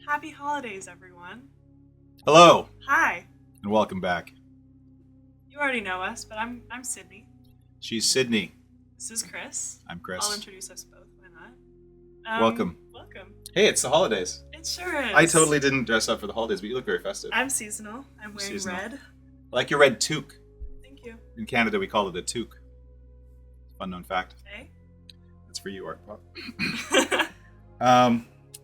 Happy holidays, everyone. Hello, Hi. and welcome back. You already know us, but I'm Sydney. She's Sydney. This is Chris. I'm Chris. I'll introduce us both. Why not? Welcome. Welcome. Hey, it's the holidays. It sure is. I totally didn't dress up for the holidays, but you look very festive. I'm seasonal. I'm wearing Seasonal. red. I like your red toque. Thank you. In Canada, we call it a toque. Fun known fact. Hey. That's for you, Art Pop.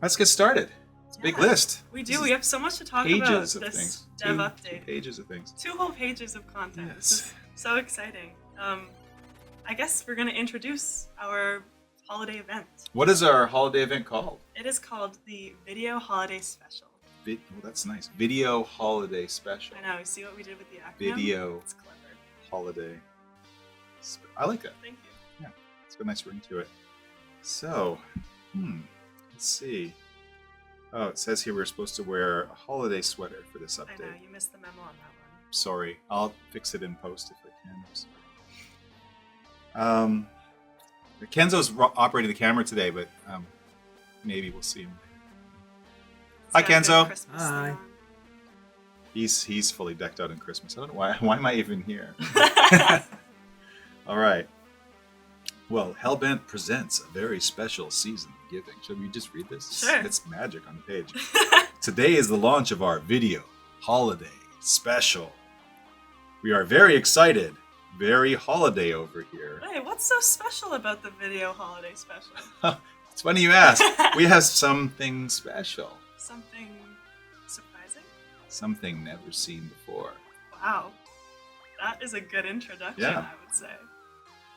Let's get started. It's a big list. We do. We have so much to talk about Pages of this things. dev Two update. pages of things. 2 whole pages of content. Yes. This is so exciting. I guess we're going to introduce our holiday event. What is our holiday event called? It is called the Video Holiday Special. Oh, that's nice. Video Holiday Special. I know. You see what we did with the acronym? Video It's clever. Holiday. I like that. Thank you. It's got a nice ring to it. So, let's see. Oh, it says here we're supposed to wear a holiday sweater for this update. I know, you missed the memo on that one. Sorry. I'll fix it in post if I can. I'm sorry. Kenzo's operating the camera today, but maybe we'll see him. Hi, Kenzo. Hi. He's fully decked out in Christmas. I don't know why. Why am I even here? All right. Well, Hellbent presents a very special season of giving. Should we just read this? Sure. It's magic on the page. Today is the launch of our video holiday special. We are very excited. Very holiday over here. Hey, what's so special about the Video Holiday Special? It's funny you ask. We have something special. Something surprising? Something never seen before. Wow. That is a good introduction, Yeah. I would say.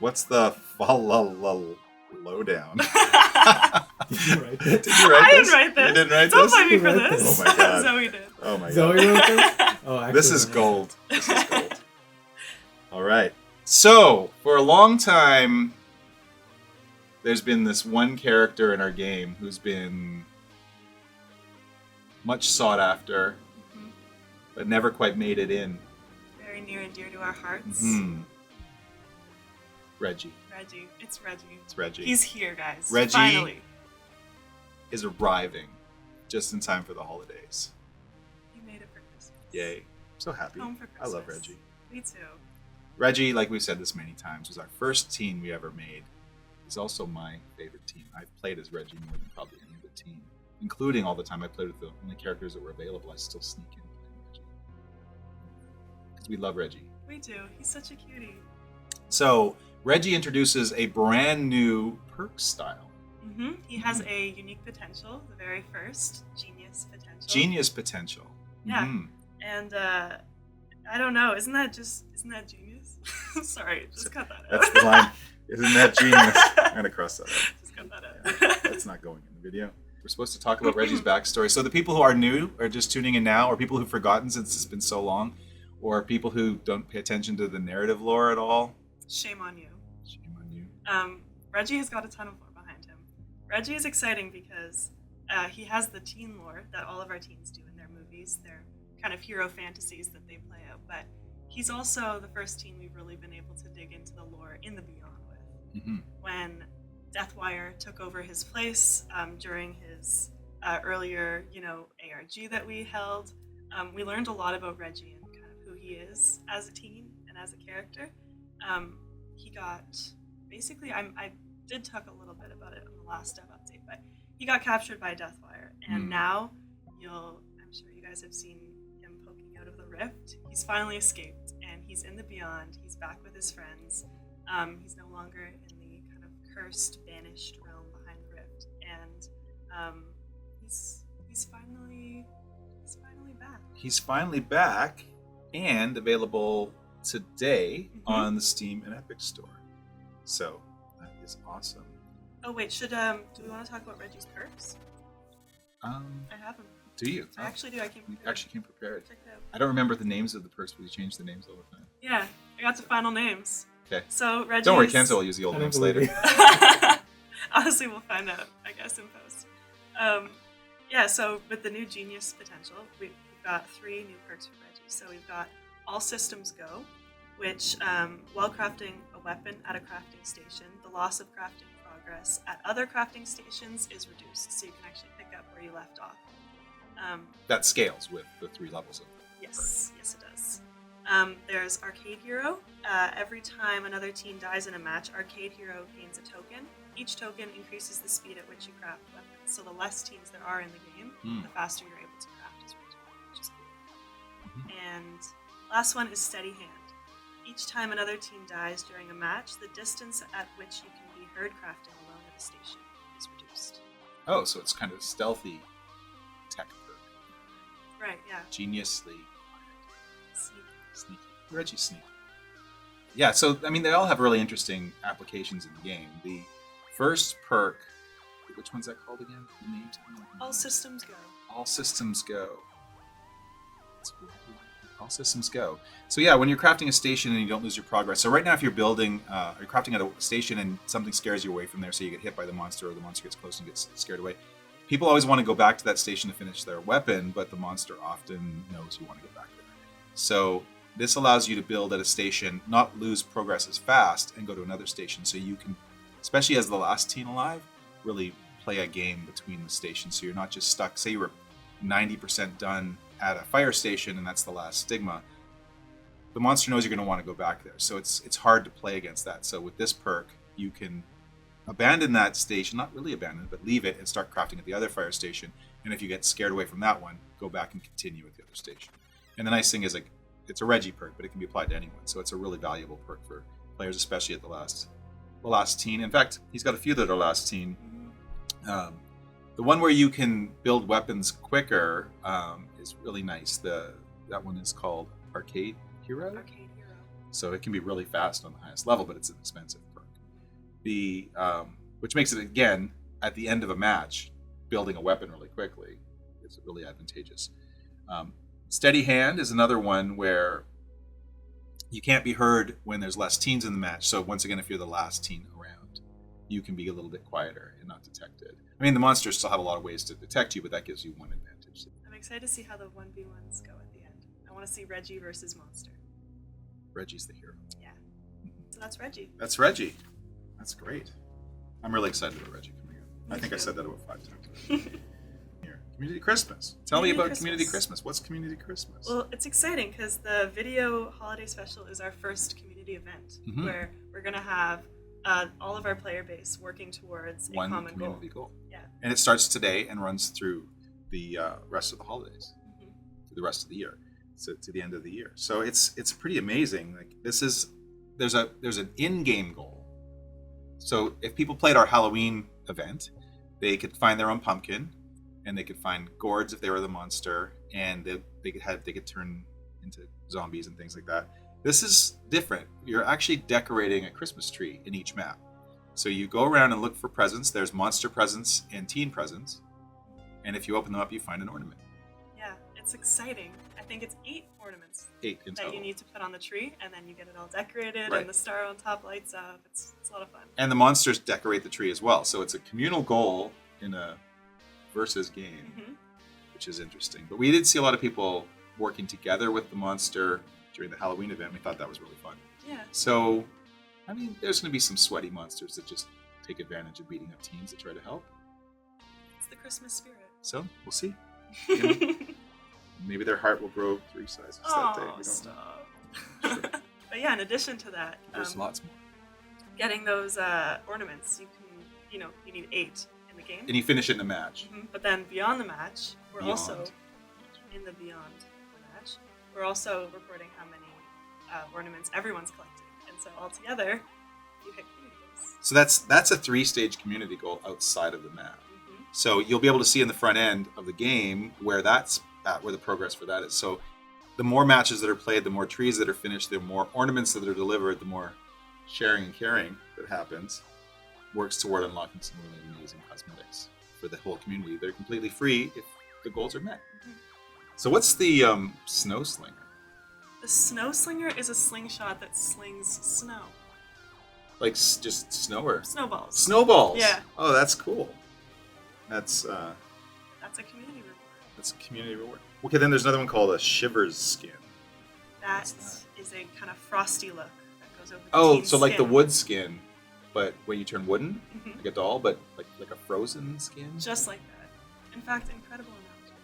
What's the lowdown? Did you write Did that? you write I this? didn't write this. You didn't write Don't this? blame me for You wrote this. this? Oh my God. Zoe did. Oh my Zoe god. wrote this? Oh, actually, This is no. gold. This is gold. All right. So, for a long time, there's been this one character in our game who's been much sought after, Mhm. but never quite made it in. Very near and dear to our hearts. Reggie. Reggie. It's Reggie. It's Reggie. He's here, guys. Reggie. Finally. is arriving just in time for the holidays. He made it for Christmas. Yay. I'm so happy. Home for I love Christmas. Reggie. Me too. Reggie, like we've said this many times, was our first teen we ever made. He's also my favorite teen. I've played as Reggie more than probably any other teen, including all the time I played with the only characters that were available. I still sneak in playing Reggie. Because we love Reggie. We do. He's such a cutie. So, Reggie introduces a brand new perk style. He has a unique potential, the very first genius potential. Genius potential. Yeah. Mhm. And I don't know, isn't that genius? Sorry, just cut that out. That's the line. Isn't that genius? I'm going to cross that out. Just cut that Yeah, out. that's not going in the video. We're supposed to talk about Reggie's backstory. So the people who are new or just tuning in now, or people who've forgotten since it's been so long, or people who don't pay attention to the narrative lore at all, Shame on you. shame on you. Reggie has got a ton of lore behind him. Reggie is exciting because he has the teen lore that all of our teens do in their movies, their kind of hero fantasies that they play out. But he's also the first teen we've really been able to dig into the lore in the Beyond with. Mm-hmm. When W.A.R.T took over his place during his earlier, ARG that we held, we learned a lot about Reggie and kind of who he is as a teen and as a character. He got basically, I did talk a little bit about it on the last dev update, but he got captured by W.A.R.T, and now I'm sure you guys have seen him poking out of the rift. He's finally escaped, and he's in the Beyond. He's back with his friends. He's no longer in the kind of cursed, banished realm behind the rift, and he's finally back. He's finally back and available today on the Steam and Epic Store. So that is awesome. Oh wait, do we want to talk about Reggie's perks? I have them. Do you? I actually do. I came You prepared. actually came prepared. Check it out. I don't remember the names of the perks, but you change the names all the time. Yeah, I got the final names. Okay. So Reggie's... Don't worry, Kenzo will use the old I don't names believe later. you. Honestly, we'll find out, I guess, in post. Yeah, so with the new genius potential, we've got 3 new perks for Reggie. So we've got All Systems Go, which, while crafting a weapon at a crafting station, the loss of crafting progress at other crafting stations is reduced, so you can actually pick up where you left off. That scales with the 3 levels of Yes, yes it does. There's Arcade Hero. Every time another team dies in a match, Arcade Hero gains a token. Each token increases the speed at which you craft weapons. So the less teams there are in the game, the faster you're able to craft as Reggie, which is cool. And last one is Steady Hand. Each time another team dies during a match, the distance at which you can be heard crafting alone at a station is reduced. Oh, so it's kind of stealthy tech perk. Right, yeah. Geniusly Sneaky. sneaky. Reggie's sneaky. Yeah, so I mean, they all have really interesting applications in the game. The first perk, which one's that called again? The name? All systems go. All systems go. All systems go. So yeah, when you're crafting a station and you don't lose your progress. So right now, if you're building, you're crafting at a station and something scares you away from there, so you get hit by the monster or the monster gets close and gets scared away. People always want to go back to that station to finish their weapon, but the monster often knows you want to go back there. So this allows you to build at a station, not lose progress as fast, and go to another station. So you can, especially as the last team alive, really play a game between the stations. So you're not just stuck. Say you were 90% done at a fire station and that's the last stigma. The monster knows you're going to want to go back there. So it's hard to play against that. So with this perk, you can abandon that station, not really abandon it, but leave it and start crafting at the other fire station. And if you get scared away from that one, go back and continue with the other station. And the nice thing is, like, it's a Reggie perk, but it can be applied to anyone. So it's a really valuable perk for players, especially at the last teen. In fact, he's got a few that are last teen. The one where you can build weapons quicker is really nice. That one is called Arcade Hero. Arcade Hero. So it can be really fast on the highest level, but it's an expensive perk. Which makes it, again, at the end of a match, building a weapon really quickly is really advantageous. Steady Hand is another one where you can't be heard when there's less teens in the match. So once again, if you're the last teen around, you can be a little bit quieter and not detected. I mean, the monsters still have a lot of ways to detect you, but that gives you one advantage. I'm excited to see how the 1v1s go at the end. I want to see Reggie versus Monster. Reggie's the hero. Yeah. So that's Reggie. That's Reggie. That's great. I'm really excited about Reggie coming in. I think I too. said that about 5 times. Here, Community Christmas. Tell me about Community Christmas. What's Community Christmas? Well, it's exciting because the video holiday special is our first community event where we're going to have all of our player base working towards one a common community goal. Yeah. And it starts today and runs through the rest of the holidays, through the rest of the year, so to the end of the year. So it's pretty amazing. Like there's an in-game goal. So if people played our Halloween event, they could find their own pumpkin, and they could find gourds if they were the monster, and they could turn into zombies and things like that. This is different. You're actually decorating a Christmas tree in each map. So you go around and look for presents. There's monster presents and teen presents, and if you open them up, you find an ornament. Yeah, it's exciting. I think it's 8 ornaments 8 in that total. you need to put on the tree, and then you get it all decorated, Right. and the star on top lights up. It's a lot of fun. And the monsters decorate the tree as well. So it's a communal goal in a versus game, which is interesting. But we did see a lot of people working together with the monster during the Halloween event. We thought that was really fun. Yeah. So, I mean, there's going to be some sweaty monsters that just take advantage of beating up teams that try to help. It's the Christmas spirit. So, we'll see. You know, maybe their heart will grow 3 sizes that day. Oh, We don't know. stop. Sure. But yeah, in addition to that, There's lots more. getting those ornaments, you need 8 in the game. And you finish it in a match. But then beyond the match, we're Beyond. also in the beyond the match. We're also reporting how many ornaments everyone's collected, and so altogether, you hit community goals. So that's a 3-stage community goal outside of the map. So you'll be able to see in the front end of the game where that's at, where the progress for that is. So the more matches that are played, the more trees that are finished, the more ornaments that are delivered, the more sharing and caring that happens, works toward unlocking some really amazing cosmetics for the whole community. They're completely free if the goals are met. So what's the snow slinger? The snow slinger is a slingshot that slings snow. Like just snow or Snowballs. snowballs? Yeah. Oh, that's cool. That's That's a community reward. a community reward. Okay, then there's another one called a Shivers skin. That is a kind of frosty look that goes over the Oh, teen's so like the skin. wood skin, but when you turn wooden, like a doll, but like a frozen skin. Just like that. In fact, incredible analogy.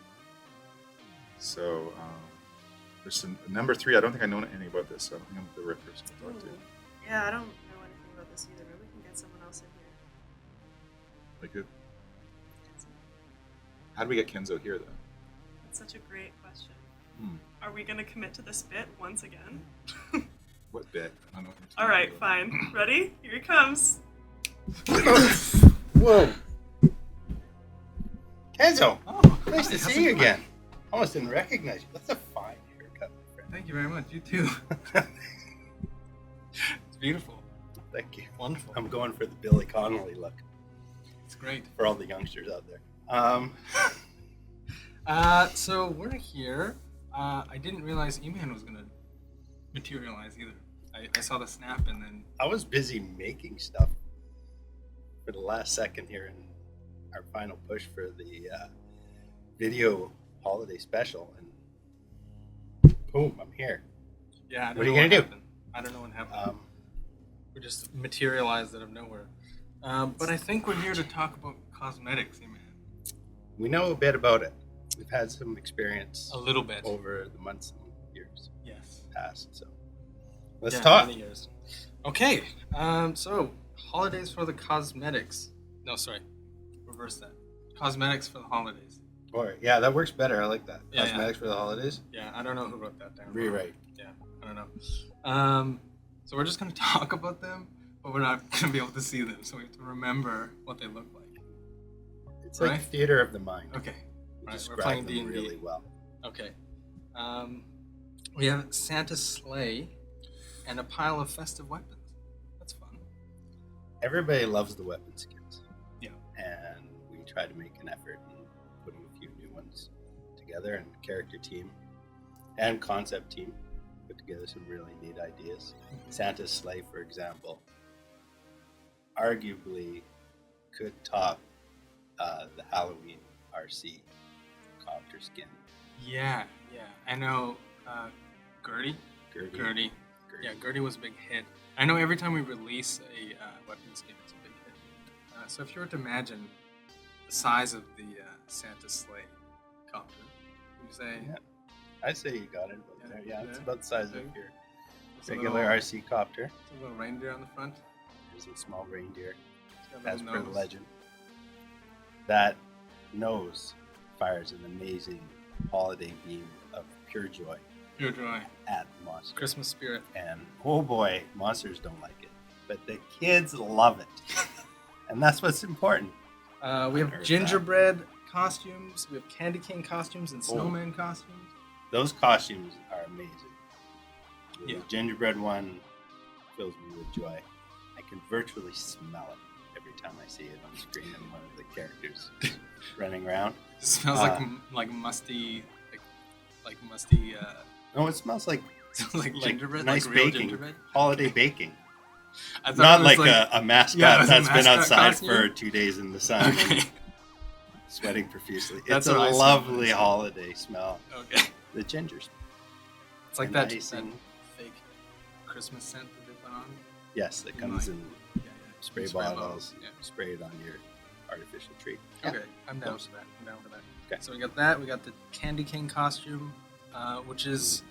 So there's number 3. I don't think I know anything about this, so I think I'm the right person to talk to. Yeah, I don't know anything about this either. Maybe we can get someone else in here. Like who? How do we get Kenzo here, though? That's such a great question. Hmm. Are we going to commit to this bit once again? What bit? I don't know what you're talking All right, about. fine. Ready? Here he comes. Whoa. Kenzo, Oh, nice to how's see it you going? again. Almost didn't recognize you. That's a fine haircut, my friend. Thank you very much. You too. It's beautiful. Thank you. Wonderful. I'm going for the Billy Connolly look It's great. for all the youngsters out there. So we're here. I didn't realize Eman was gonna materialize either. I saw the snap and then I was busy making stuff for the last second here in our final push for the video holiday special, and boom, I'm here. yeah. I don't What are you know gonna do? happened. I don't know what happened. We just materialized out of nowhere. But I think we're here to talk about cosmetics, Eman. We know a bit about it. We've had some experience A little bit. over the months and years Yes. past, so let's Yeah, talk. many years. Okay. So holidays for the cosmetics. No, sorry. Reverse that. Cosmetics for the holidays. Or yeah, that works better. I like that. Yeah, yeah. Cosmetics for the holidays. Yeah, I don't know who wrote that down. Rewrite. Yeah, I don't know. So we're just gonna talk about them, but we're not gonna be able to see them, so we have to remember what they look like. It's Right. like theater of the mind. Okay. You Right, we're describe playing them D&D. really well. Okay. We have Santa's sleigh and a pile of festive weapons. That's fun. Everybody loves the weapon skins. Yeah. And we try to make an effort in putting a few new ones together, and character team and concept team put together some really neat ideas. Santa's sleigh, for example, arguably could top the Halloween RC copter skin. Yeah. I know. Gertie. Gertie. Yeah, Gertie was a big hit. I know every time we release a weapon skin, it's a big hit. So if you were to imagine the size of the Santa sleigh copter, would you say Yeah. I'd say you got it about there. Yeah, it's about the size of Big. your it's a regular little, RC copter. it's a little reindeer on the front? There's a small reindeer, It's got a as little per the nose. legend. That nose fires an amazing holiday beam of pure joy Pure joy. at monsters. Christmas spirit. And oh boy, monsters don't like it, but the kids love it, and that's what's important. We have Heard gingerbread costumes. We have candy cane costumes and snowman costumes. Those costumes are amazing. The Yeah. gingerbread one fills me with joy. I can virtually smell it every time I see it on screen and one of the characters running around. It smells like musty, like musty. No, it smells like Smells like like gingerbread, nice like real baking, gingerbread. holiday baking. I thought Not it was like a mascot Yeah, it was a that's been mascot outside costume. for 2 days in the sun Okay. and sweating profusely. That's It's a what I smell lovely when I see it. holiday smell. Okay. The ginger smell. It's like And that icing. fake Christmas scent that they put on. Yes, that In comes like- in Yeah. spray bottles. Spray it on your artificial tree. Yeah. Okay, I'm down for that. Okay. So we got that. We got the candy cane costume, which is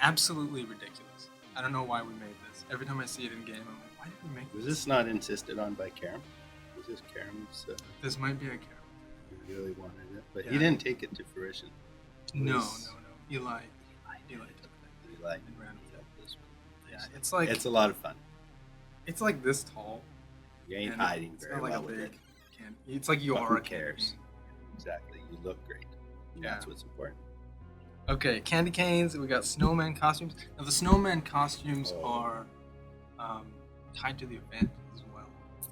absolutely ridiculous. I don't know why we made this. Every time I see it in game, I'm like, why did we make Was this? this not insisted on by Karam? Was this Karam's? This might be a character. He really wanted it, but Yeah. he didn't take it to fruition. No. Was- Eli took that He liked and ran with it. this one. Yeah, it's like It's a lot of fun. it's like this tall. You ain't and hiding it's very not like well a with big it. candy. It's like you But are who a candy cares? cane. Exactly. You look great. And Yeah. That's what's important. Okay, candy canes. We got snowman costumes. Now the snowman costumes Oh. are tied to the event as well.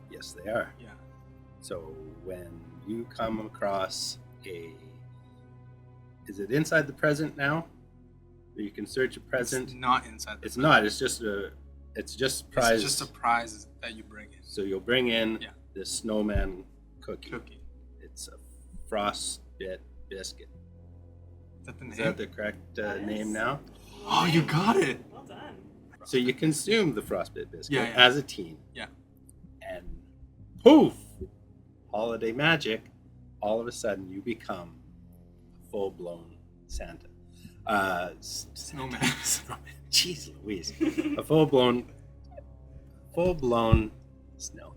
Yes, they are. Yeah. So when you come across is it inside the present now? Where you can search a present. It's not inside. The It's present. not. It's just prize. It's just a prize that you bring in. So you'll bring in Yeah. this snowman cookie. Cookie. It's a frostbit biscuit. Is that the Is name? that the correct name now? Oh, you got it. Well done. So you consume the frostbit biscuit Yeah, yeah. as a teen. Yeah. And poof! Holiday magic. All of a sudden you become a full-blown Santa. Snowman. Snowman. Jeez Louise. A full-blown snow.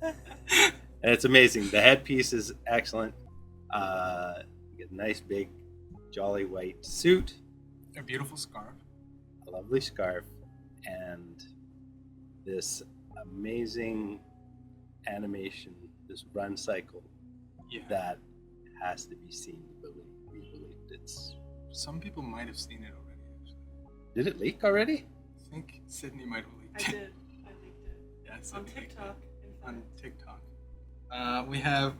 And it's amazing. The headpiece is excellent. You get a nice big jolly white suit, A beautiful scarf. a lovely scarf, and this amazing animation, this run cycle Yeah. that has to be seen to be believed. It's Some people might have seen it already. Actually. did it leak already? I think Sydney might have leaked I it. did. I linked it Yeah, on Sydney leaked it. TikTok. On TikTok. We have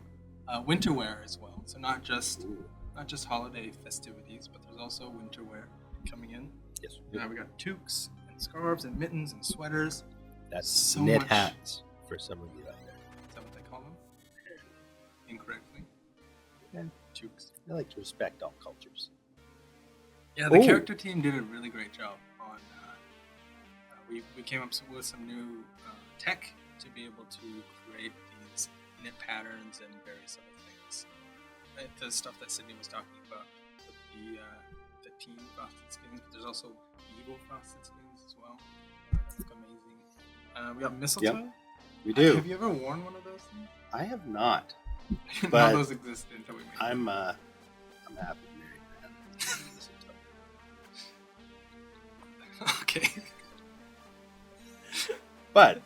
winter wear as well. So not just holiday festivities, but there's also winter wear coming in. Yes. Now we got toques and scarves and mittens and sweaters. That's So knit much- hats for some of you out there. Is that what they call them? Incorrectly. Yeah. Toques. I like to respect all cultures. Yeah, the Ooh. character team did a really great job on. We came up with some new tech to be able to create these knit patterns and various other things. The stuff that Sydney was talking about, the team frosted skins, but there's also evil frosted skins as well. That look amazing. We got mistletoe. We do. Have you ever worn one of those things? I have not. None But of those existed until we made them. I'm a happy married man. Okay. But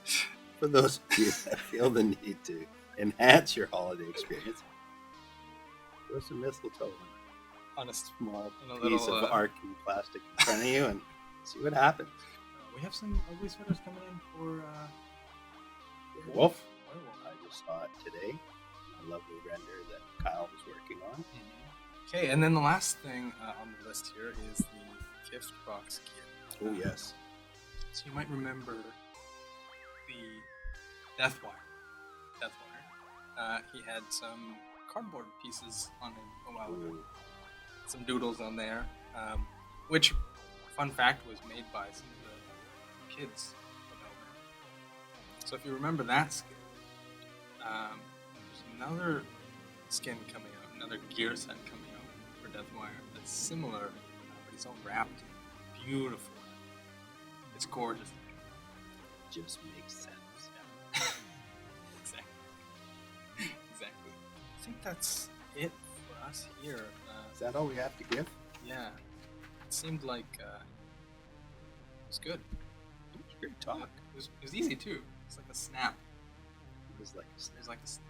for those of you that feel the need to enhance your holiday experience, throw some mistletoe on a small On a piece little, of arcing plastic in front of you and see what happens. We have some ugly sweaters coming in for Wolf. Werewolf. I just saw it today. A lovely render that Kyle was working on. Okay, and then the last thing on the list here is the gift box kit. Oh yes. So you might remember the Deathwire. He had some cardboard pieces on him a while ago. Ooh. Some doodles on there, which, fun fact, was made by some of the kids of Hellbent. So if you remember that skin, there's another skin coming out, another gear set coming out for Deathwire that's similar, but it's all wrapped beautiful. It's gorgeous. Just makes sense. Exactly. I think that's it for us here. Is that all we have to give? Yeah, it seemed like it was good. It was great talk. It was easy too. It's like a snap. It was like There's like a snap.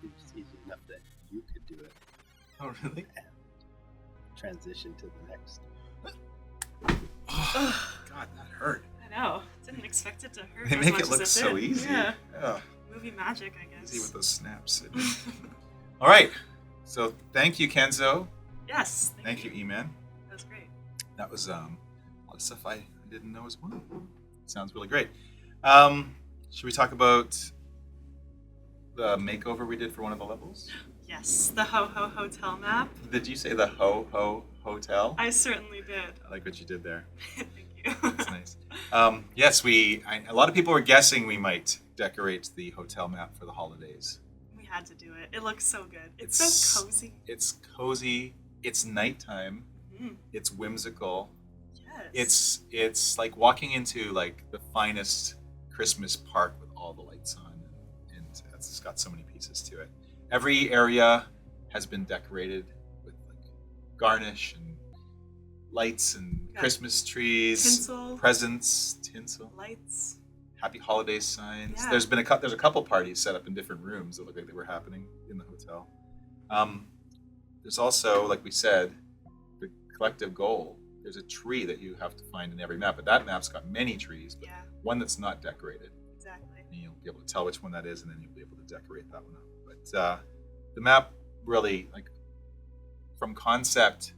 Seems easy enough that you could do it Oh really? and transition to the next. Oh, God, that hurt. I know. Didn't expect it to hurt. They as make much it look as so did. easy. Yeah. Yeah. Movie magic, I guess. Easy with those snaps. All right. So thank you, Kenzo. Yes. Thank you, Eman. That was great. That was a lot of stuff I didn't know as well. Sounds really great. Should we talk about the makeover we did for one of the levels? Yes, the Ho Ho Hotel map. Did you say the Ho Ho Hotel? I certainly did. I like what you did there. Thank you. That's nice. Yes, a lot of people were guessing we might decorate the hotel map for the holidays. We had to do it. It looks so good. It's so cozy. It's cozy. It's nighttime. Mm, It's whimsical. yes. It's like walking into like the finest Christmas park with all the lights on, and it's got so many pieces to it. Every area has been decorated with like garnish and lights and Got Christmas trees, tinsel, presents, tinsel, lights. happy holidays signs. Yeah. There's a couple parties set up in different rooms that look like they were happening in the hotel. There's also, like we said, the collective goal. There's a tree that you have to find in every map, but that map's got many trees, but Yeah, one that's not decorated. exactly. And you'll be able to tell which one that is, and then you'll be able to decorate that one up. But the map really, like, from concept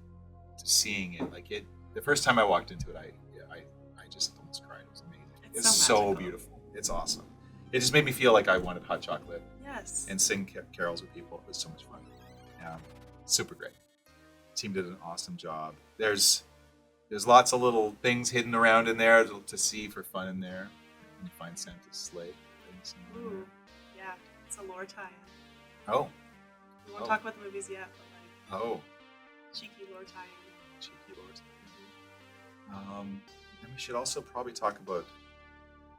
to seeing it, like it. The first time I walked into it, I just almost cried. It was amazing. It's so so magical. beautiful. It's awesome. It just made me feel like I wanted hot chocolate Yes. and sing carols with people. It was so much fun. Super great. Team did an awesome job. There's lots of little things hidden around in there to see for fun in there. You can find Santa's sleigh. Ooh, yeah. It's a lore tie-in. Oh, We won't Oh. talk about the movies yet, but like, oh. cheeky lore tie-in. Cheeky lords. And we should also probably talk about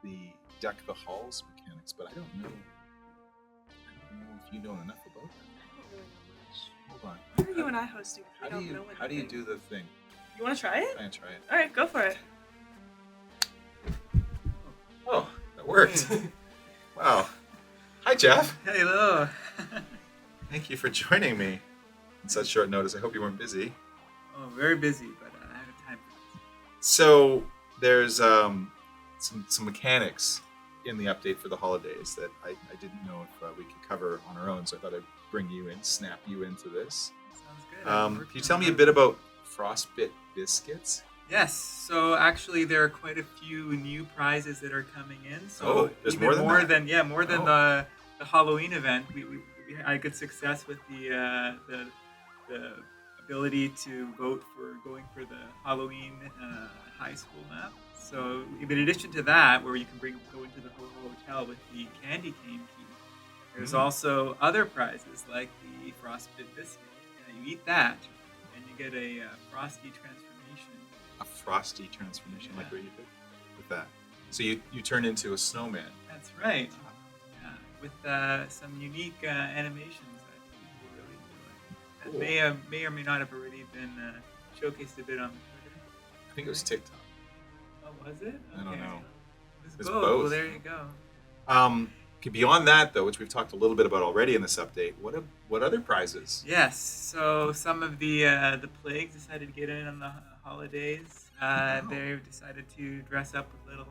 the deck the halls mechanics, but I don't know if you know enough about that. I don't really know much. Hold on. What are you and I hosting? If we don't know How do you anything? do the thing? You want to try it? Try and try it. All right, go for it. Oh, that worked. Wow. Hi, Jeff. Hello. Thank you for joining me on such short notice. I hope you weren't busy. Oh, very busy, but I have time for this. So there's some mechanics in the update for the holidays that I didn't know if we could cover on our own, so I thought I'd bring you in, snap you into this. Sounds good. Can you tell me a bit about Frostbit biscuits? Yes. So actually, there are quite a few new prizes that are coming in. So Oh, there's even more than that? more than Oh. the Halloween event. We had good success with the ability to vote for going for the Halloween high school map. So in addition to that, where you can go into the hotel with the candy cane key, there's also other prizes like the Frostbit biscuit. You eat that, and you get a frosty transformation. A frosty transformation, like Yeah. what you did with that. So you turn into a snowman. That's right. Yeah, with some unique animations that people really enjoy. That Cool. may or may not have already been showcased a bit on Twitter. I think it was TikTok. Oh, was it? I don't Okay. know. It It was was both. both. Well, there you go. Okay, beyond that, though, which we've talked a little bit about already in this update, what other prizes? Yes. So some of the plagues decided to get in on the holidays. Wow. They decided to dress up with little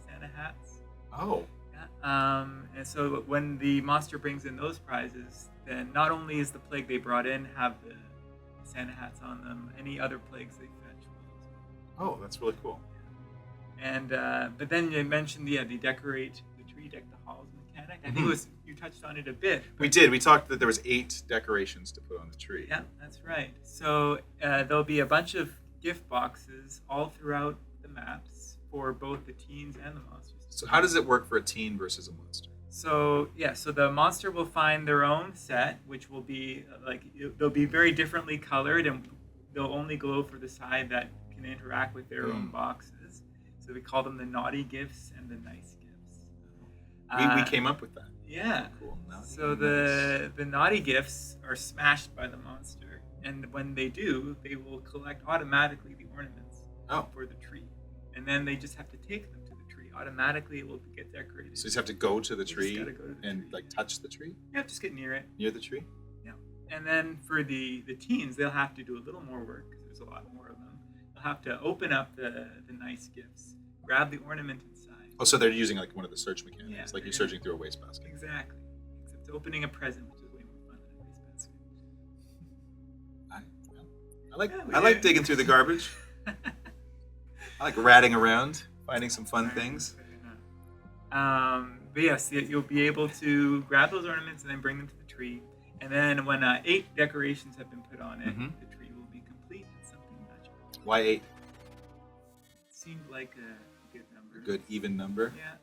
Santa hats. Oh, Yeah. And so when the monster brings in those prizes, then not only is the plague they brought in have the Santa hats on them, any other plagues they fetch will as well. oh, that's really cool. And but then you mentioned the decorate the tree, deck the halls mechanic. I think it was you touched on it a bit. We did. We talked that there was 8 decorations to put on the tree. Yeah, that's right. So there'll be a bunch of gift boxes all throughout the maps for both the teens and the monsters. So how does it work for a teen versus a monster? So so the monster will find their own set, which will be they'll be very differently colored, and they'll only glow for the side that can interact with their own boxes. So we call them the naughty gifts and the nice gifts. We came up with that. Yeah. Cool. Naughty So and the naughty gifts are smashed by the monster, and when they do, they will collect automatically the ornaments for the tree, and then they just have to take them to the tree. Automatically, it will get decorated. So you just have to go to the You just tree gotta go to the and tree, like touch the tree Yeah, just get near it. near the tree. Yeah. And then for the teens, they'll have to do a little more work because there's a lot more of them. They'll have to open up the nice gifts, grab the ornament inside. Oh, so they're using like one of the search mechanics, Yeah, like you're they're searching through a wastebasket. Exactly. Except opening a present, which is way more fun than a waste basket. I like digging through the garbage. I like ratting around, finding some fun things. But yes, you'll be able to grab those ornaments and then bring them to the tree. And then when 8 decorations have been put on it, Mhm. the tree will be complete and something magical. Why 8? Seemed like a good number. A good even number. Yeah.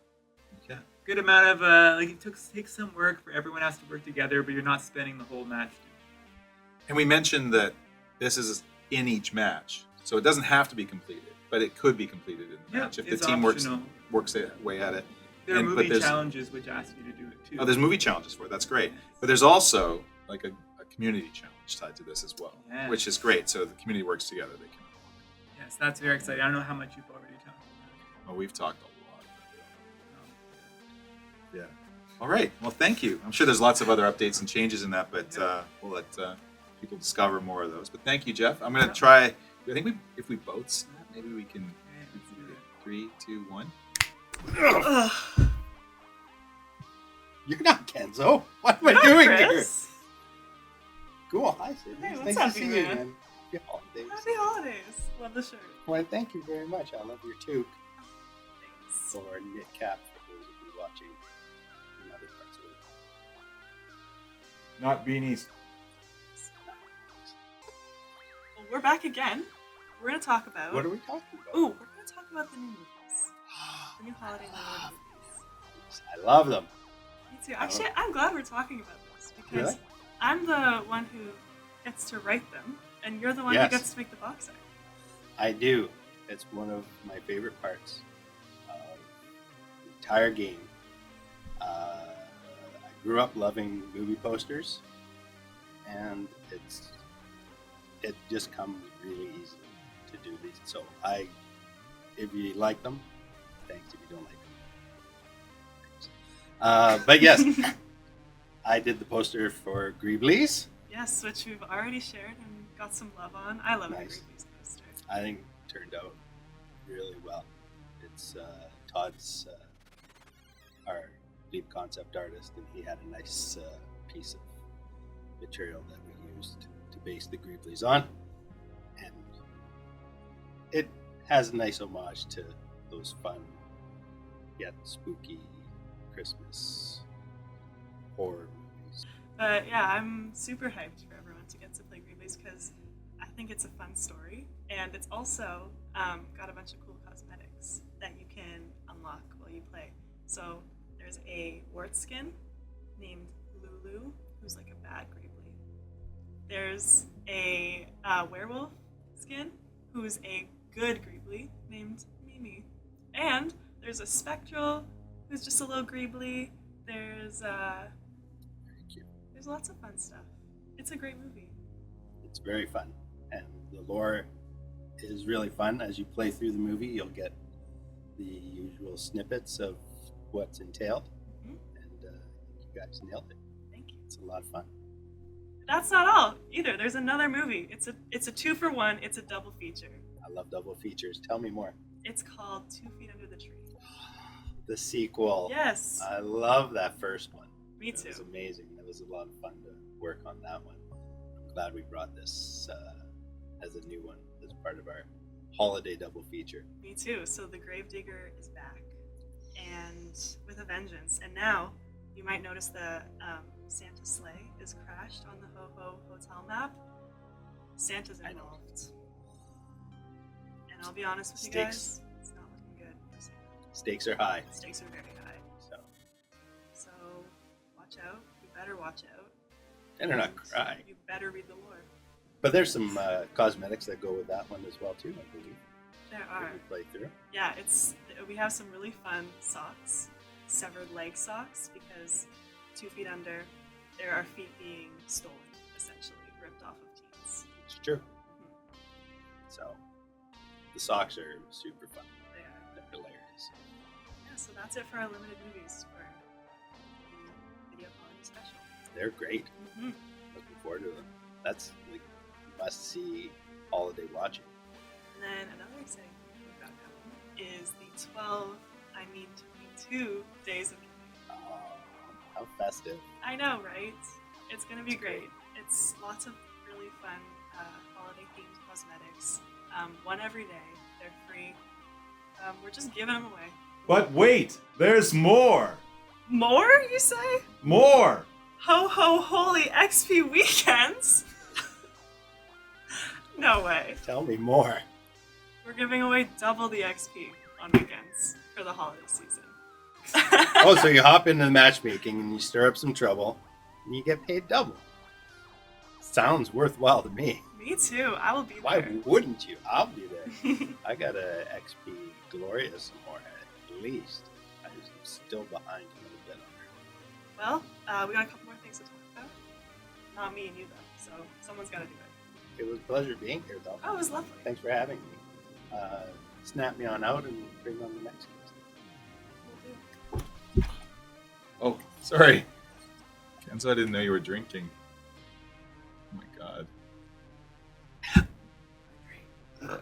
Okay. Good amount of it takes some work for everyone has to work together, but you're not spending the whole match. And we mentioned that this is in each match, so it doesn't have to be completed, but it could be completed in the Yeah, match if the it's team optional. works their way at it. There are but movie there's- challenges which ask you to do it too. Oh, there's movie challenges for it. That's great. But there's also like a community challenge tied to this as well, Yes. which is great. So the community works together. They can. Yes, that's very exciting. I don't know how much you've already talked about. Oh, we've talked a lot. Yeah. All right. Well, thank you. I'm sure there's lots of other updates and changes in that, but we'll let people discover more of those. But thank you, Jeff. I'm gonna try. I think if we both snap, maybe we can. Okay, let's do it. 3, 2, 1. Ugh. You're not Kenzo. What am I Hi, doing Chris. here? Cool. Hi, Sydney. Hey, It's what's nice up, to see you you man? again. Happy holidays. Happy holidays. Love the shirt. Well, thank you very much. I love your toque Thanks. or knit cap for those of you watching in other parts of the Not beanies. Well, we're back again. We're gonna talk about. What are we talking about? Ooh, we're gonna talk about the new movies. The new holiday Halloween movies. I love them. Me too. Actually, I'm glad we're talking about this because Really? I'm the one who gets to write them. And you're the one Yes. who gets to make the box art. I do. It's one of my favorite parts of the entire game. I grew up loving movie posters, and it just comes really easy to do these. So if you like them, thanks. If you don't like them, but yes, I did the poster for Greeblies. Yes, which we've already shared and got some love on. I love Nice. Greeblies poster. I think it turned out really well. It's Todd's our lead concept artist, and he had a nice piece of material that we used to base the Greeblies on, and it has a nice homage to those fun yet spooky Christmas horror movies. But yeah, I'm super hyped for everyone to get to play Greeblies because I think it's a fun story, and it's also got a bunch of cool cosmetics that you can unlock while you play. So there's a wart skin named Lulu, who's like a bad Greebly. There's a werewolf skin, who's a good Greebly named Mimi. And there's a spectral, who's just a little Greebly. There's Very cute. there's lots of fun stuff. It's a great movie. It's very fun, and the lore is really fun. As you play through the movie, you'll get the usual snippets of what's entailed, Mhm. and you guys nailed it. Thank you. It's a lot of fun. That's not all either. There's another movie. It's a 2-for-1. It's a double feature. I love double features. Tell me more. It's called 2 Feet Under the Tree. The sequel. Yes, I love that first one. me It too. was amazing. It was a lot of fun to work on that one. I'm glad we brought this as a new one, as part of our holiday double feature. Me too. So the Gravedigger is back, and with a vengeance. And now you might notice the Santa sleigh is crashed on the Ho Ho Hotel map. Santa's I know. involved, and I'll be honest with you Stakes. guys, it's not looking good for Santa. Stakes are high, Stakes are very high, so so watch out. You better watch out. and they're not And crying. You better read the lore. But there's some cosmetics that go with that one as well too, I believe. There That are. we play through. Yeah, we have some really fun socks, severed leg socks, because 2 feet under, there are feet being stolen, essentially ripped off of teens. It's true. So the socks are super fun. They are. They're hilarious. Yeah, so that's it for our limited movies for the video holiday special. They're great. Mm-hmm. Looking forward to them. That's like must-see holiday watching. And then another exciting thing we've got coming is the 12, 22 days of giving. Oh, how festive. I know, right? It's gonna be great. It's lots of really fun holiday-themed cosmetics. One every day. They're free. We're just giving them away. But wait, there's more! More, you say? More! Ho ho holy XP weekends? No way. Tell me more. We're giving away double the XP on weekends for the holiday season. Oh, so you hop into the matchmaking and you stir up some trouble and you get paid double. Sounds worthwhile to me. Me too. I will be Why there. wouldn't you? I'll be there. I got a XP Glorious more at least. I'm still behind a little bit on her. Well, we got a couple more things to talk about. Not me and you though, so someone's got to do it. It was a pleasure being here, though. Oh, it was lovely. Thanks for having me. Snap me on out and bring on the next guest. Oh, sorry. Kenzo, I didn't know you were drinking. Oh my god. Oh,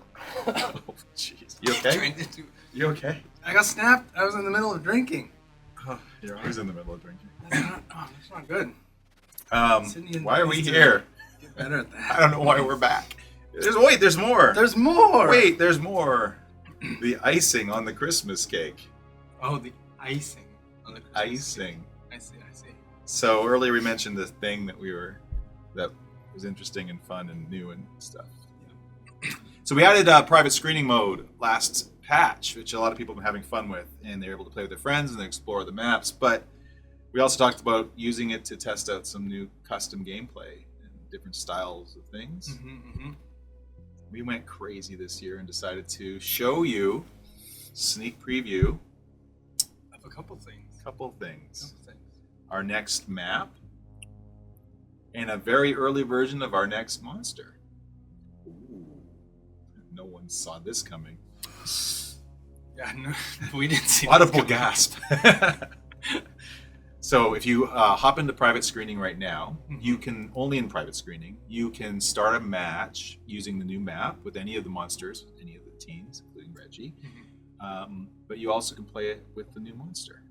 jeez. You okay? You okay? I got snapped. I was in the middle of drinking. Oh, you're always in the middle of drinking. That's not good. Sydney Why are we needs to here? Get better at that. I don't know why we're back. There's more. There's more. Wait, there's more. The icing on the Christmas cake. Oh, the icing on the Christmas Icing. cake. I see. So earlier we mentioned this thing that that was interesting and fun and new and stuff. So we added private screening mode last patch, which a lot of people have been having fun with, and they're able to play with their friends and explore the maps. But we also talked about using it to test out some new custom gameplay. And different styles of things. We went crazy this year and decided to show you sneak preview Of a couple things. couple things. Couple things. Our next map and a very early version of our next monster. Ooh, no one saw this coming. Yeah, no, we didn't see. Audible this coming. gasp. So if you hop into private screening right now, Mhm. you can, only in private screening, you can start a match using the new map with any of the monsters, any of the teams, including Reggie. But you also can play it with the new monster.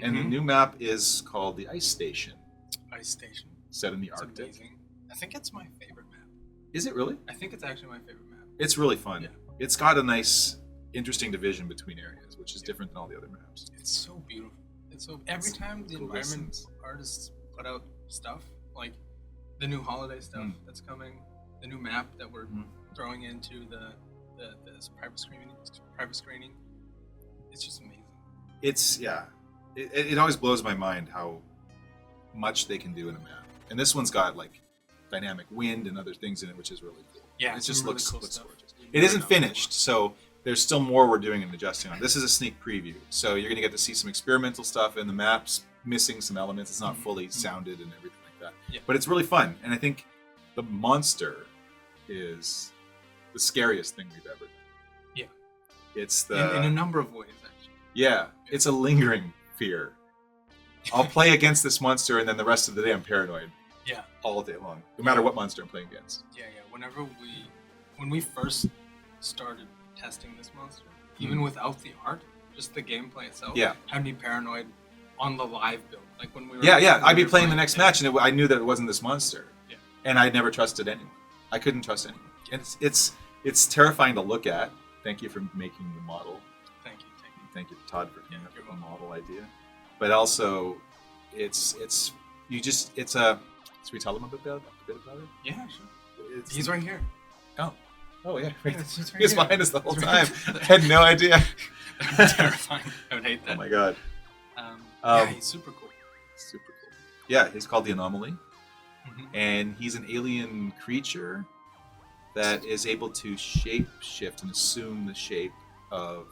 And the new map is called the Ice Station, Ice Station. set in the It's Arctic. amazing. I think it's my favorite map. Is it really? I think it's actually my favorite map. It's really fun. Yeah. It's got a nice, interesting division between areas, which is Yeah. different than all the other maps. It's so beautiful. It's so every It's time the cool environment listens. artists put out stuff like the new holiday stuff that's coming, the new map that we're throwing into the private screening. It's just amazing. It's, yeah, it always blows my mind how much they can do in a map. And this one's got like dynamic wind and other things in it, which is really cool. Yeah, it it's just some really looks, cool looks stuff. gorgeous. We It never isn't know. finished, so there's still more we're doing and adjusting on. This is a sneak preview, so you're going to get to see some experimental stuff, and the map's missing some elements. It's not fully sounded and everything like that. Yeah. But it's really fun, and I think the monster is the scariest thing we've ever done. Yeah. It's the in a number of ways, actually. yeah, it's a lingering fear. I'll play against this monster, and then the rest of the day I'm paranoid Yeah. all day long, no matter what monster I'm playing against. Yeah. When we first started testing this monster, even without the art, just the gameplay itself, Yeah. had me paranoid on the live build. Like when we were Yeah. when I'd we be were playing the next yeah. match, and I knew that it wasn't this monster, Yeah. and I never trusted anyone. I couldn't trust anyone. And it's terrifying to look at. Thank you for making the model. Thank you. Thank you, Todd, for coming Yeah, up you're with the welcome. model idea. But also, it's a. Should we tell them a bit about it? Yeah, sure. It's, He's right here. Oh yeah, Yeah, he's right he was here. behind us the whole He's time. right- I had no idea. Terrifying. I would hate Oh that. my god, Yeah, he's super cool. super cool. Yeah, he's called the Anomaly, Mhm. and he's an alien creature that is able to shape shift and assume the shape of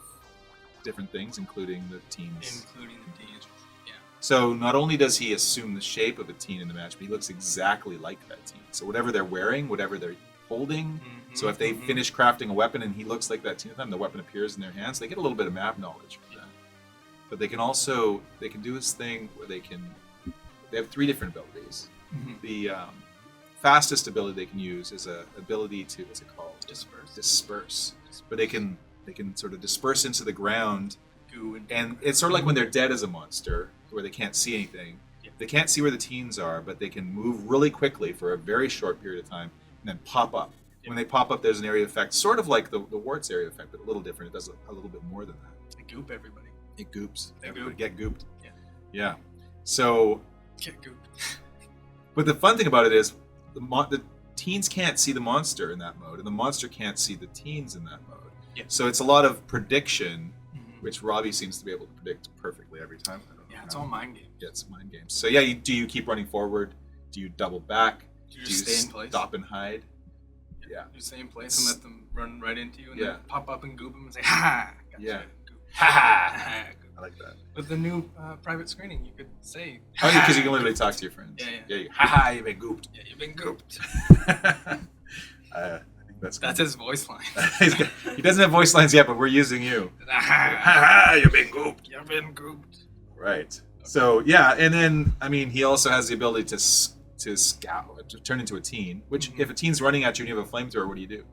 different things, including the teams. Including the teens. Yeah. So not only does he assume the shape of a teen in the match, but he looks exactly like that teen. So whatever they're wearing, whatever they're holding. So if they finish crafting a weapon and he looks like that teen at the time, the weapon appears in their hands, they get a little bit of map knowledge from that. But they can do this thing where they have 3 different abilities. Mhm. The fastest ability they can use is a ability to, what's it called? Disperse. But they can sort of disperse into the ground, Goo and it's sort of like when they're dead as a monster, where they can't see anything. Yeah. They can't see where the teens are, but they can move really quickly for a very short period of time and then pop up. Yeah. When they pop up, there's an area effect, sort of like the W.A.R.T's area effect, but a little different. It does a little bit more than that. They goop everybody. It goops. They Everybody goop. get gooped. Yeah. Yeah. So, Get gooped. but the fun thing about it is the teens can't see the monster in that mode, and the monster can't see the teens in that mode. Yeah. So it's a lot of prediction, Mhm. which Robbie seems to be able to predict perfectly every time. I don't know Yeah, it's how. all mind games. Yeah, it's mind games. So yeah, do you keep running forward? Do you double back? You Do just you stay in place. stop and hide? Yeah. You stay in place and let them run right into you and Yeah. then pop up and goop them and say, ha! Gotcha. Yeah. Goop. Ha ha! Ha! I like that. With the new private screening, you could say, Oh, because you can literally talk to your friends. Yeah. You, ha ha! You've been gooped. Yeah, you've been gooped. I think that's That's his voice line. he doesn't have voice lines yet, but we're using you. Ha Ha! ha! You've been gooped. You've been gooped. Right. So yeah, and then I mean, he also has the ability to scout, to turn into a teen. Which, Mhm. if a teen's running at you and you have a flamethrower, what do?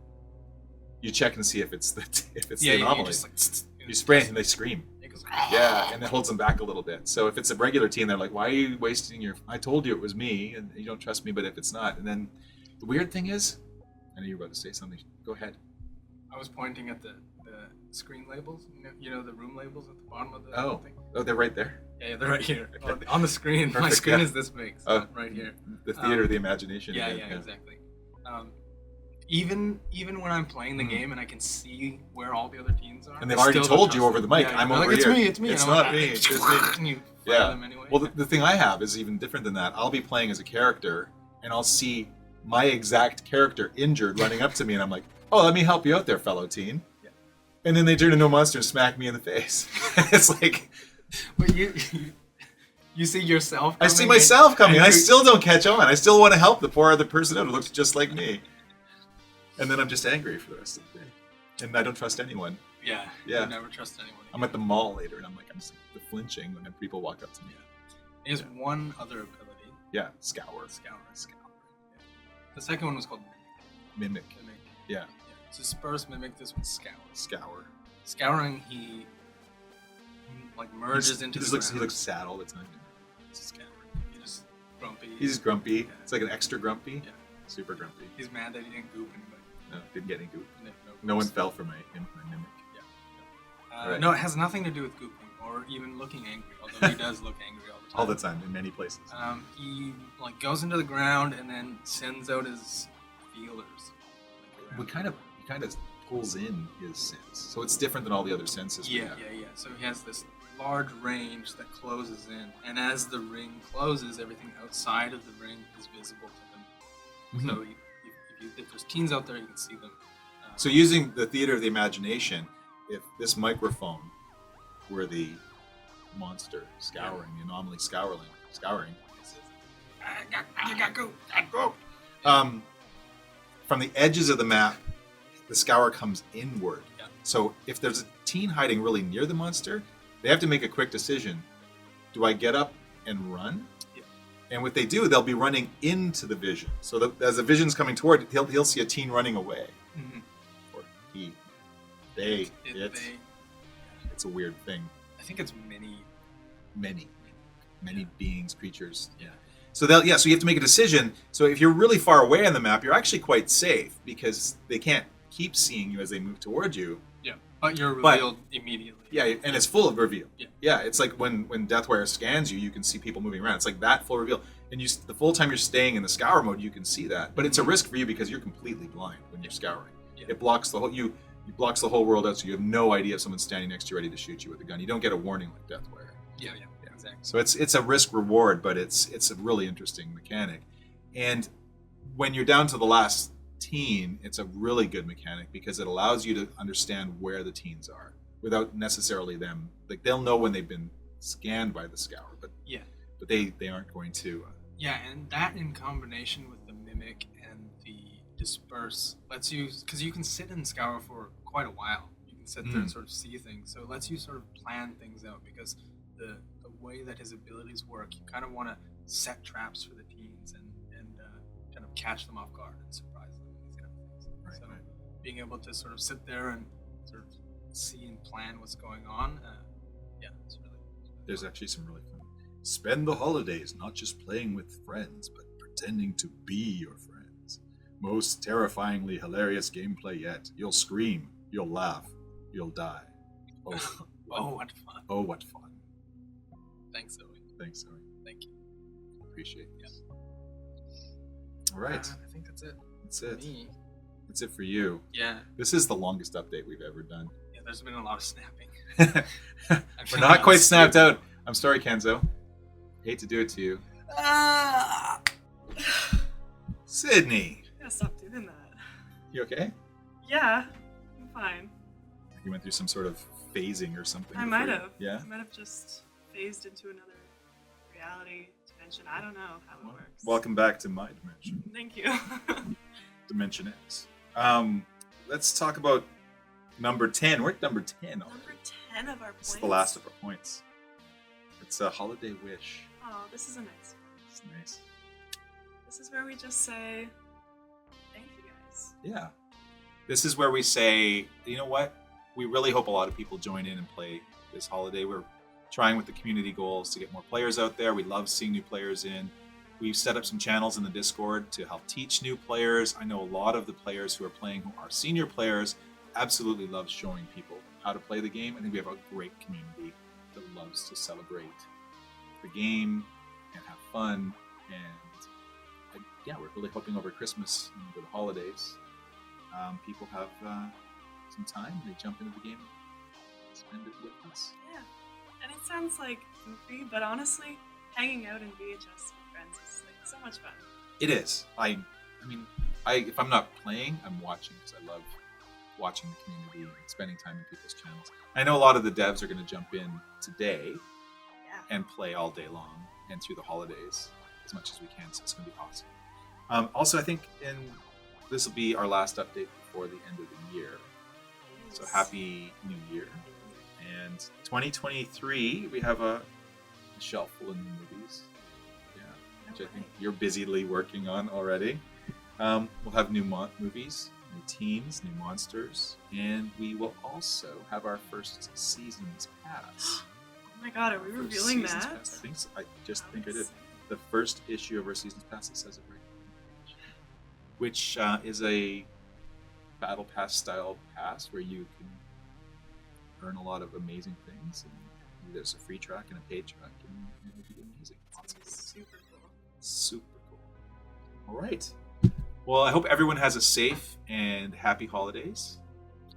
You check and see if it's the Yeah, the you anomaly. just like, You spray it and they scream. it goes, Yeah, and it holds them back a little bit. So if it's a regular teen, they're like, "Why are you wasting your? I told you it was me, and you don't trust me." But if it's not, and then the weird thing is, I know you're about to say something. Go ahead. I was pointing at the screen labels, you know the room labels at the bottom of the thing. Oh, they're right there. Yeah, they're right here. Okay. On the screen. My Perfect, screen yeah. is this big, so Oh. right here. The theater of the imagination. Yeah, again, exactly. Even when I'm playing the Mhm. game and I can see where all the other teens are, And they've I already still don't told you trust over them. the mic, Yeah, "I'm they're over like, here." It's me. It's And I'm not like, me, it's just And you fire Yeah. them anyway. Well, the thing I have is even different than that. I'll be playing as a character, and I'll see my exact character injured running up to me, and I'm like, oh, let me help you out there, fellow teen. Yeah. And then they turn into a monster and smack me in the face. It's like, But you see yourself. I see coming myself coming. and I you- still don't catch on. I still want to help the poor other person out who looks just like me. And then I'm just angry for the rest of the day. And I don't trust anyone. Yeah. Yeah. You never trust anyone. I'm at the mall later, and I'm like, I'm just flinching when people walk up to me. He has one other ability. Yeah, scour. Scour. Yeah. The second one was called Mimic. Mimic. Yeah, So Disperse, Mimic. This one's Scour. scour. Scouring, he like merges into he the looks. ground. He looks sad all the time. He's a scourer. He's just grumpy. He's just grumpy. Yeah. It's like an extra grumpy. Yeah. Super grumpy. He's mad that he didn't goop anybody. No, didn't get any goop. No No one goops. fell for my mimic. Right. No, it has nothing to do with gooping or even looking angry. Although he does look angry all the time. All the time in many places. He like goes into the ground and then sends out his feelers. He kind of pulls in his sense, so it's different than all the other senses. we Yeah. have. So he has this large range that closes in, and as the ring closes, everything outside of the ring is visible to him. Mhm. So if there's teens out there, you can see them. So using the theater of the imagination, if this microphone were the monster scouring, the anomaly scouring, You got goop. From the edges of the map, the scour comes inward. Yeah. So if there's a teen hiding really near the monster, they have to make a quick decision. Do I get up and run? Yeah. And what they do, they'll be running into the vision. So that as the vision's coming toward, he'll see a teen running away. Mm-hmm. Or he, they, it. It's a weird thing. I think it's Many Yeah. beings, creatures. Yeah. So so you have to make a decision. So if you're really far away on the map, you're actually quite safe because they can't keep seeing you as they move towards you. Yeah. But you're But- revealed immediately. Yeah, and it's full of reveal. Yeah. It's like when W.A.R.T scans you can see people moving around. It's like that full reveal. And the full time you're staying in the scour mode, you can see that. But it's a risk for you because you're completely blind when you're scouring. Yeah. It blocks the whole you blocks the whole world out, so you have no idea if someone's standing next to you ready to shoot you with a gun. You don't get a warning like W.A.R.T. Yeah. Exactly. So it's a risk reward, but it's a really interesting mechanic. And when you're down to the last teen, it's a really good mechanic because it allows you to understand where the teens are without necessarily them. Like they'll know when they've been scanned by the scour, but Yeah. they aren't going to. Yeah, and that in combination with the mimic and the disperse lets you, because you can sit in scour for quite a while. You can sit there and sort of see things. So it lets you sort of plan things out because the way that his abilities work, you kind of want to set traps for the teens and kind of catch them off guard and surprise them and these kind of things. Right, So right. being able to sort of sit there and sort of see and plan what's going on, it's really There's actually some really fun. Spend the holidays not just playing with friends, but pretending to be your friends. Most terrifyingly hilarious gameplay yet. You'll scream, you'll laugh, you'll die. Oh, Oh, what fun. oh, what fun. Thanks, Zoe. Thanks, Zoe. Thank you. Appreciate this. All right, I think that's it. that's For it. me. That's it for you. Yeah. This is the longest update we've ever done. Yeah, there's been a lot of snapping. We're not quite snapped out. I'm sorry, Kenzo. Hate to do it to you. Ah! Sydney, Yeah, stop doing that. you okay? Yeah, I'm fine. You went through some sort of phasing or something. I before might you- have. Yeah? I might have just phased into another reality dimension. I don't know how it works. Welcome back to my dimension, Thank you. Dimension X. Let's talk about number 10. We're at number 10 already. Number 10 of our points. It's the last of our points. It's a holiday wish. Oh, this is a nice one. It's nice. This is where we just say, thank you guys. Yeah. This is where we say, you know what? We really hope a lot of people join in and play this holiday. We're trying with the community goals to get more players out there. We love seeing new players in. We've set up some channels in the Discord to help teach new players. I know a lot of the players who are playing, who are senior players, absolutely love showing people how to play the game. I think we have a great community that loves to celebrate the game and have fun. And yeah, we're really hoping over Christmas and over the holidays, people have some time. They jump into the game and spend it with us. Yeah. And it sounds like goofy, but honestly, hanging out in VHS with friends is like so much fun. It is. I I mean, if I'm not playing, I'm watching because I love watching the community and spending time in people's channels. I know a lot of the devs are going to jump in today Yeah. and play all day long and through the holidays as much as we can, so it's going to be awesome. Also, I think this will be our last update before the end of the year. So happy New Year. And 2023, we have a shelf full of new movies. Yeah, which I think you're busily working on already. We'll have new movies, new teams, new monsters, and we will also have our first season's pass. Oh my god, are we First revealing season's that? pass. I think so. I just think I did. The first issue of our season's pass, it says it right here, which is a battle pass style pass where you can earn a lot of amazing things. And there's a free track and a paid track, and it'll be amazing. Super cool. Super cool. All right. Well, I hope everyone has a safe and happy holidays.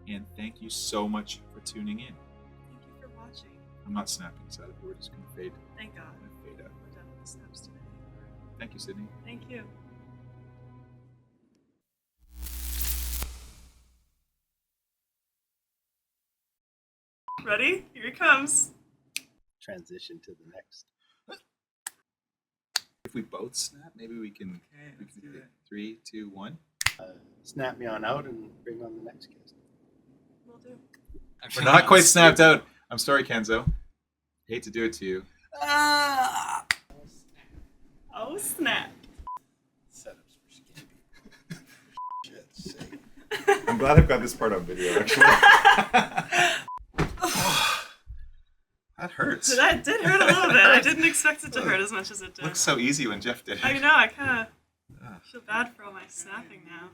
And thank you so much for tuning in. Thank you for watching. I'm not snapping this out of here. We're just going to fade. Thank God. Fade out. We're done with the snaps today. Thank you, Sydney. Thank you. Ready? Here he comes. Transition to the next. If we both snap, maybe we can. Okay, We let's can do hit it. 3, 2, 1. Snap me on out and bring on the next guest. Will do. I We're feel not like quite I'm snapped stupid. out. I'm sorry, Kenzo. Hate to do it to you. Oh, snap. Setups for skinny people. Shit's sake. I'm glad I've got this part on video, actually. That hurts. That did hurt a little bit. I didn't expect it to hurt as much as it did. Looks so easy when Jeff did it. I know, I kind Ah, of feel bad for all my snapping now.